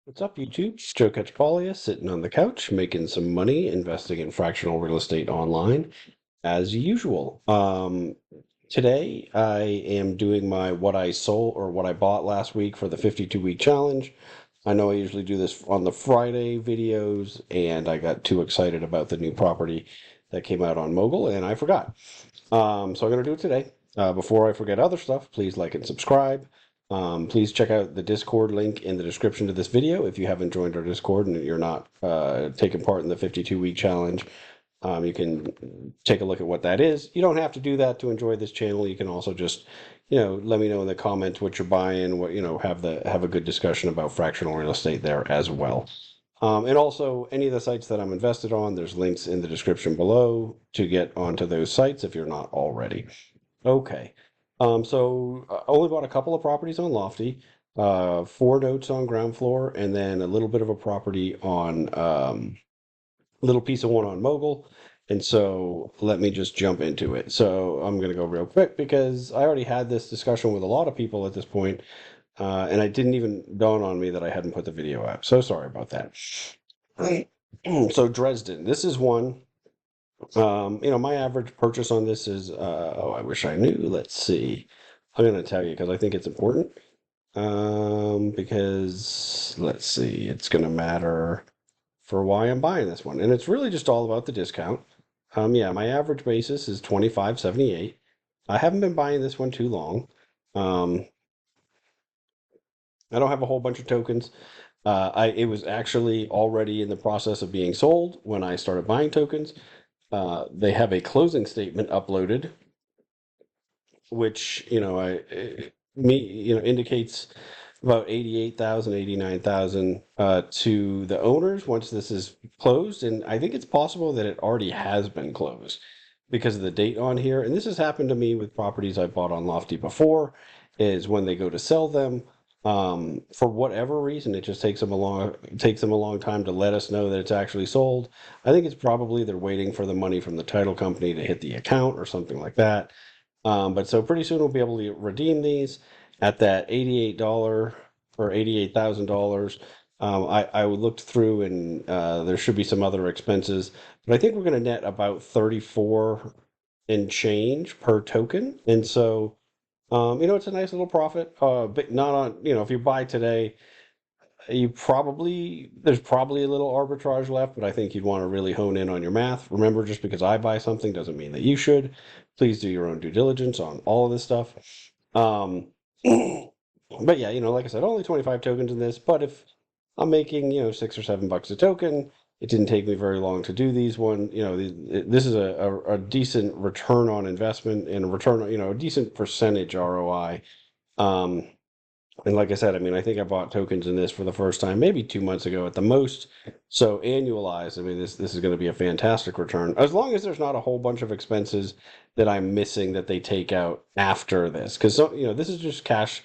What's up, YouTube? It's Joe Catchpolia sitting on the couch making some money investing in fractional real estate online as usual. Today I am doing my what I sold or what I bought last week for the 52-week challenge. I know I usually do this on the Friday videos, and I got too excited about the new property that came out on Mogul and I forgot. So I'm going to do it today. Before I forget other stuff, please like and subscribe. Please check out the Discord link in the description to this video if you haven't joined our Discord and you're not taking part in the 52-week challenge. You can take a look at what that is. You don't have to do that to enjoy this channel. You can also just, let me know in the comments what you're buying, have a good discussion about fractional real estate there as well. And also, any of the sites that I'm invested on, there's links in the description below to get onto those sites if you're not already. Okay. So I only bought a couple of properties on Lofty, four notes on ground floor, and then a little bit of a property on little piece of one on Mogul. And so let me just jump into it. So I'm going to go real quick because I already had this discussion with a lot of people at this point, and it didn't even dawn on me that I hadn't put the video up. So sorry about that. So Dresden, this is one. My average purchase on this is, I wish I knew. Let's see. I'm going to tell you because I think it's important. Because let's see, it's going to matter for why I'm buying this one. And it's really just all about the discount. Yeah, my average basis is 25.78. I haven't been buying this one too long. I don't have a whole bunch of tokens. It was actually already in the process of being sold when I started buying tokens. They have a closing statement uploaded, which indicates about 88,000, 89,000 to the owners once this is closed, and I think it's possible that it already has been closed because of the date on here. And this has happened to me with properties I bought on Lofty before. Is when they go to sell them, for whatever reason, it just takes them a long time to let us know that it's actually sold. I think it's probably they're waiting for the money from the title company to hit the account or something like that. But so pretty soon we'll be able to redeem these at that $88 or $88,000. I looked through and there should be some other expenses, but I think we're going to net about 34 and change per token. And so, it's a nice little profit. But not on, if you buy today, there's probably a little arbitrage left, but I think you'd want to really hone in on your math. Remember, just because I buy something doesn't mean that you should. Please do your own due diligence on all of this stuff. Um, but yeah, like I said, only 25 tokens in this, but if I'm making, $6 or $7 a token, it didn't take me very long to do these one. This is a decent return on investment and a decent percentage ROI. And like I said, I think I bought tokens in this for the first time, maybe 2 months ago at the most. So annualized, this is going to be a fantastic return, as long as there's not a whole bunch of expenses that I'm missing that they take out after this. Because this is just cash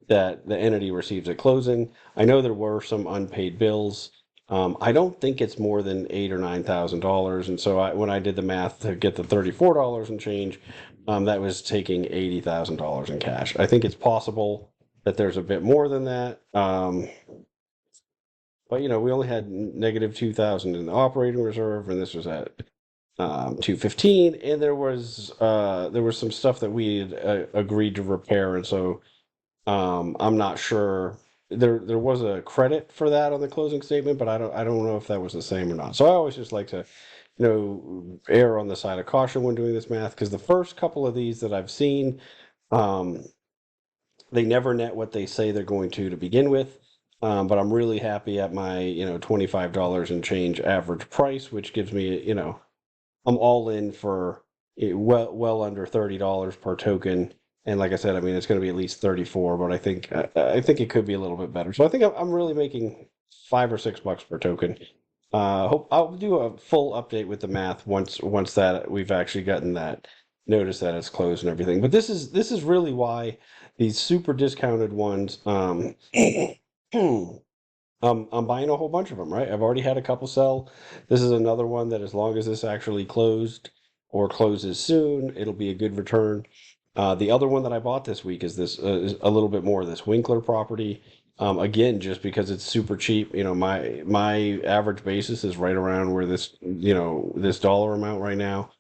that the entity receives at closing. I know there were some unpaid bills. I don't think it's more than $8,000 or $9,000, and so when I did the math to get the $34 and change, that was taking $80,000 in cash. I think it's possible that there's a bit more than that. But we only had negative 2,000 in the operating reserve, and this was at 215, and there was some stuff that we had agreed to repair, and so I'm not sure. There was a credit for that on the closing statement, but I don't know if that was the same or not. So I always just like to err on the side of caution when doing this math, because the first couple of these that I've seen, they never net what they say they're going to begin with. But I'm really happy at my, $25 and change average price, which gives me, I'm all in for well under $30 per token. And like I said, it's going to be at least 34, but I think it could be a little bit better. So I think I'm really making $5 or $6 per token. Hope I'll do a full update with the math once that we've actually gotten that notice that it's closed and everything. But this is really why these super discounted ones, I'm buying a whole bunch of them, right? I've already had a couple sell. This is another one that as long as this actually closed or closes soon, it'll be a good return. The other one that I bought this week is this is a little bit more of this Winkler property. Again, just because it's super cheap. My average basis is right around where this dollar amount right now.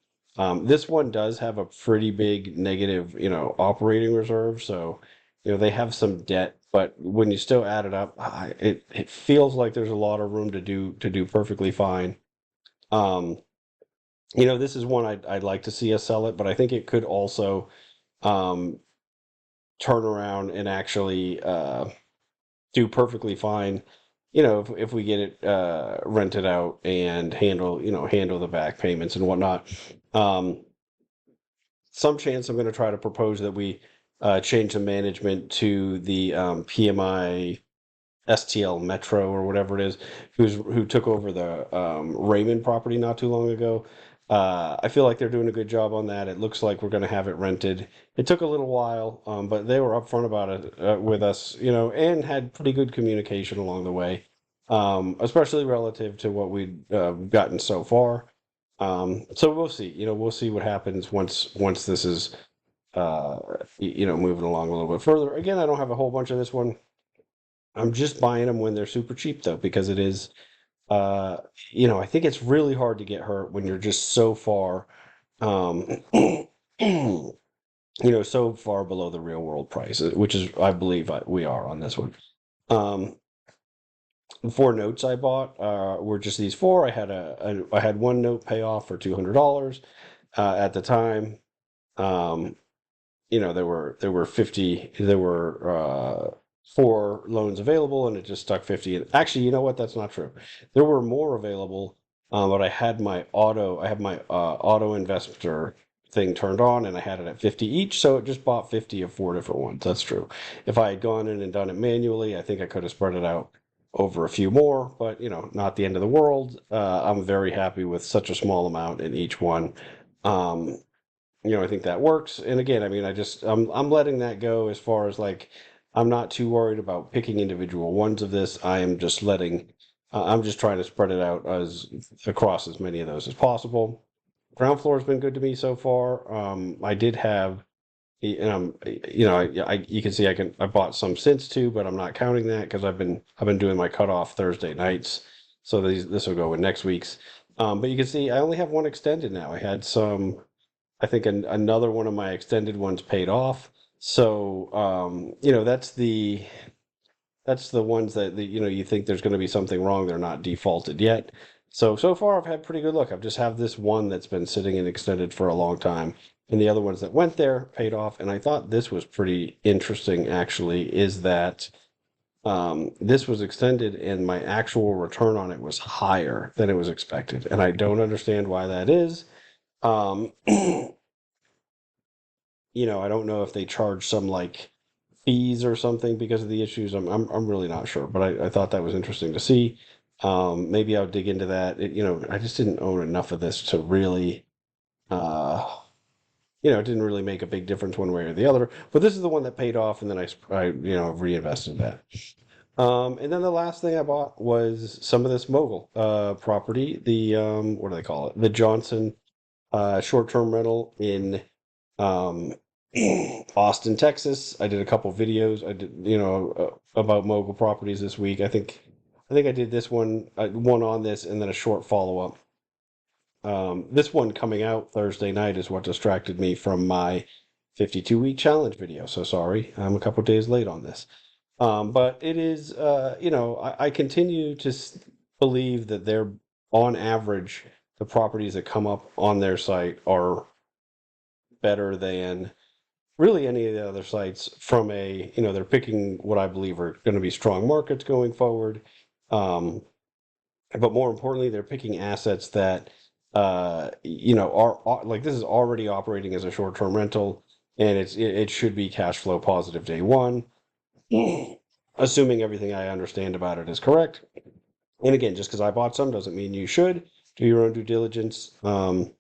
This one does have a pretty big negative, operating reserve. So, they have some debt, but when you still add it up, it feels like there's a lot of room to do perfectly fine. Um, this is one I'd like to see us sell it, but I think it could also um, turn around and actually do perfectly fine. If we get it rented out and handle the back payments and whatnot. Um, some chance I'm going to try to propose that we change the management to the PMI STL Metro or whatever it is, who took over the Raymond property not too long ago. I feel like they're doing a good job on that. It looks like we're going to have it rented. It took a little while, but they were upfront about it with us, and had pretty good communication along the way, especially relative to what we'd gotten so far. So we'll see. We'll see what happens once this is moving along a little bit further. Again, I don't have a whole bunch of this one. I'm just buying them when they're super cheap though, because it is, uh, I think it's really hard to get hurt when you're just so far, um, so far below the real world price, which is, I believe, we are on this one. Um, the four notes I bought were just these four. I had one note pay off for $200 at the time. Um, there were four loans available, and it just stuck 50. And actually, you know what? That's not true. There were more available, but I had my auto investor thing turned on, and I had it at 50 each, so it just bought 50 of four different ones. That's true. If I had gone in and done it manually, I think I could have spread it out over a few more, but not the end of the world. I'm very happy with such a small amount in each one. Um, I think that works. And again, I mean, I'm letting that go as far as like I'm not too worried about picking individual ones of this. I'm just trying to spread it out as across as many of those as possible. Ground floor has been good to me so far. I did have, and you can see I bought some since too, but I'm not counting that because I've been doing my cutoff Thursday nights, so this will go in next week's. But you can see I only have one extended now. I had some. I think another one of my extended ones paid off. So, that's the ones that you think there's going to be something wrong. They're not defaulted yet. So far I've had pretty good luck. I've just have this one that's been sitting and extended for a long time, and the other ones that went there paid off. And I thought this was pretty interesting actually, is that this was extended and my actual return on it was higher than it was expected, and I don't understand why that is. Um, I don't know if they charge some like fees or something because of the issues. I'm really not sure, but I thought that was interesting to see. Maybe I'll dig into that. I just didn't own enough of this to really, uh, it didn't really make a big difference one way or the other. But this is the one that paid off, and then I reinvested that. And then the last thing I bought was some of this mogul property. The what do they call it? The Johnson short-term rental in um, Austin, Texas. I did a couple videos. I did, about mogul properties this week. I think I did this one on this, and then a short follow-up. This one coming out Thursday night is what distracted me from my 52-week challenge video. So sorry, I'm a couple days late on this. But it is, I continue to believe that they're, on average, the properties that come up on their site are better than really any of the other sites from they're picking what I believe are going to be strong markets going forward. Um, but more importantly, they're picking assets that, are like this is already operating as a short-term rental, and it should be cash flow positive day one, assuming everything I understand about it is correct. And again, just because I bought some doesn't mean you should do your own due diligence. And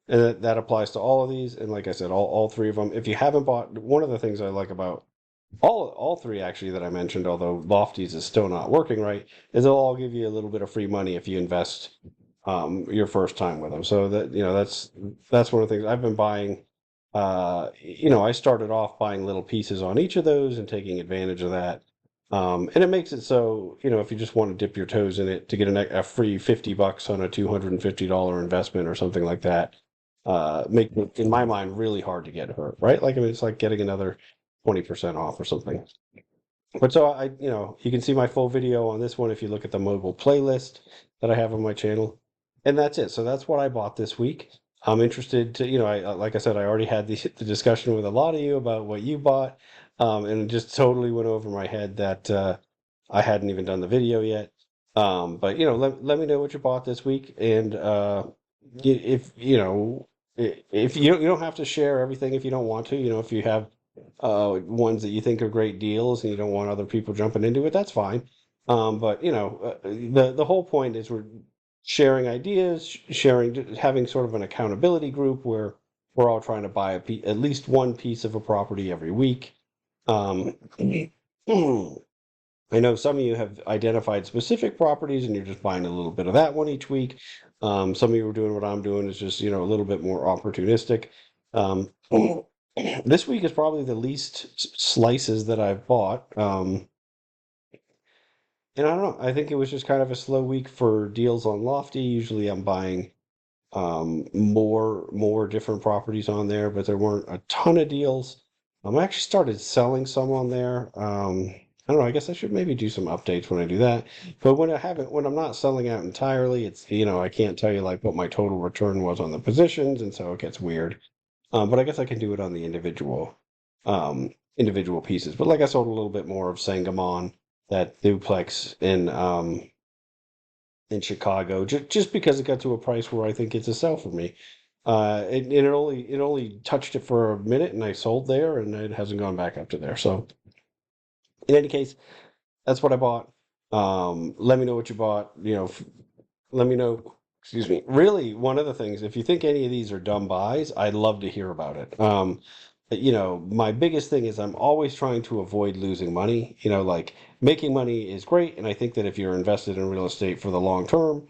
that applies to all of these. And like I said, all three of them. If you haven't bought, one of the things I like about all three actually that I mentioned, although Lofties is still not working right, is they'll all give you a little bit of free money if you invest your first time with them. So that's one of the things I've been buying. I started off buying little pieces on each of those and taking advantage of that. And it makes it so, if you just want to dip your toes in it to get a free $50 on a $250 investment or something like that, make it, in my mind, really hard to get hurt, right? Like, I mean, it's like getting another 20% off or something. But so you can see my full video on this one if you look at the mobile playlist that I have on my channel. And that's it. So that's what I bought this week. I'm interested to, like I said, I already had the discussion with a lot of you about what you bought. And it just totally went over my head that I hadn't even done the video yet. But let me know what you bought this week. And if, if you don't have to share everything if you don't want to, if you have ones that you think are great deals and you don't want other people jumping into it, that's fine. But the whole point is we're sharing ideas, sharing, having sort of an accountability group where we're all trying to buy at least one piece of a property every week. Um, I know some of you have identified specific properties and you're just buying a little bit of that one each week. Some of you are doing what I'm doing is just, a little bit more opportunistic. Um, this week is probably the least slices that I've bought. And I don't know. I think it was just kind of a slow week for deals on Lofty. Usually I'm buying more different properties on there, but there weren't a ton of deals. I actually started selling some on there. I don't know. I guess I should maybe do some updates when I do that. But when I'm not selling out entirely, it's I can't tell you like what my total return was on the positions, and so it gets weird. But I guess I can do it on the individual pieces. But like I sold a little bit more of Sangamon, that duplex in Chicago, just because it got to a price where I think it's a sell for me. And it only touched it for a minute, and I sold there, and it hasn't gone back up to there. So in any case, that's what I bought. Let me know what you bought. Let me know. Excuse me. Really, one of the things, if you think any of these are dumb buys, I'd love to hear about it. My biggest thing is I'm always trying to avoid losing money. Like making money is great, and I think that if you're invested in real estate for the long term,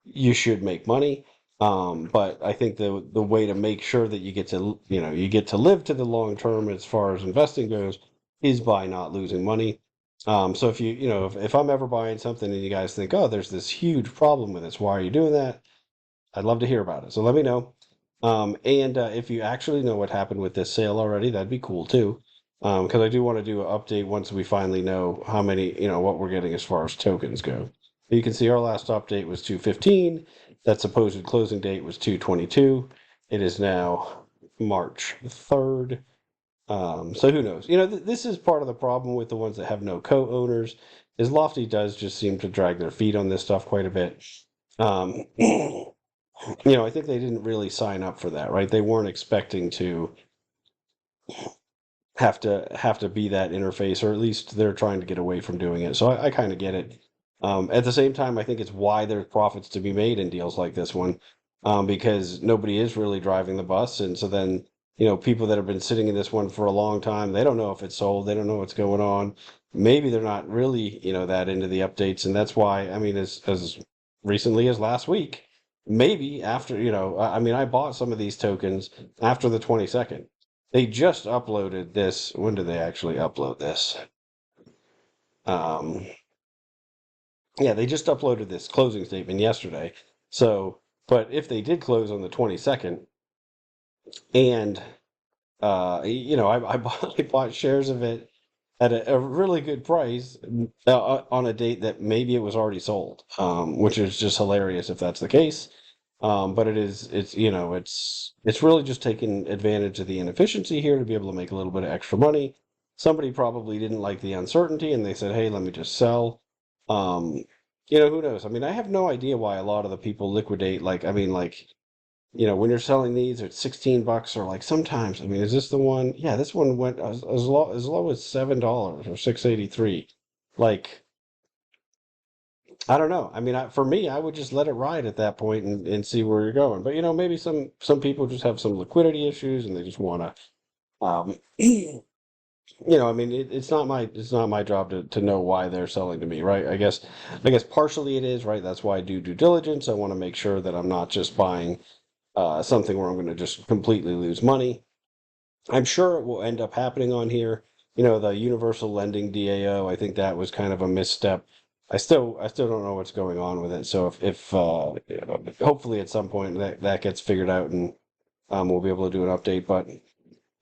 you should make money. But I think the way to make sure that you get to live to the long term as far as investing goes is by not losing money. So if I'm ever buying something and you guys think, oh, there's this huge problem with this, why are you doing that? I'd love to hear about it. So let me know. And if you actually know what happened with this sale already, that'd be cool too. Because I do want to do an update once we finally know how many, what we're getting as far as tokens go. You can see our last update was 215. That supposed closing date was 222. It is now March 3rd. So who knows? This is part of the problem with the ones that have no co-owners, is Lofty does just seem to drag their feet on this stuff quite a bit. I think they didn't really sign up for that, right? They weren't expecting to have to be that interface, or at least they're trying to get away from doing it. So I kind of get it. At the same time, I think it's why there's profits to be made in deals like this one, because nobody is really driving the bus, and so then people that have been sitting in this one for a long time, they don't know if it's sold, they don't know what's going on. Maybe they're not really that into the updates, and that's why I mean, as recently as last week, maybe after I mean, I bought some of these tokens after the 22nd. They just uploaded this. When did they actually upload this? Um, yeah, they just uploaded this closing statement yesterday. So, but if they did close on the 22nd, and I bought shares of it at a really good price on a date that maybe it was already sold, which is just hilarious if that's the case. But it's really just taking advantage of the inefficiency here to be able to make a little bit of extra money. Somebody probably didn't like the uncertainty and they said, hey, let me just sell. Um, who knows? I mean, I have no idea why a lot of the people liquidate. Like, I mean, like, when you're selling these at $16 or like sometimes, I mean, is this the one? Yeah, this one went as low as $7 or 683. Like, I don't know. I mean, for me, I would just let it ride at that point and see where you're going. But maybe some people just have some liquidity issues and they just want to, I mean, it's not my job to know why they're selling to me, right? I guess partially it is, right? That's why I do due diligence. I want to make sure that I'm not just buying something where I'm going to just completely lose money. I'm sure it will end up happening on here. the universal lending DAO. I think that was kind of a misstep. I still don't know what's going on with it. So if hopefully at some point that gets figured out and we'll be able to do an update. But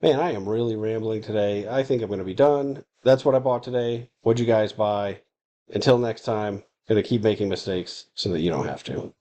man, I am really rambling today. I think I'm going to be done. That's what I bought today. What'd you guys buy? Until next time, gonna keep making mistakes so that you don't have to.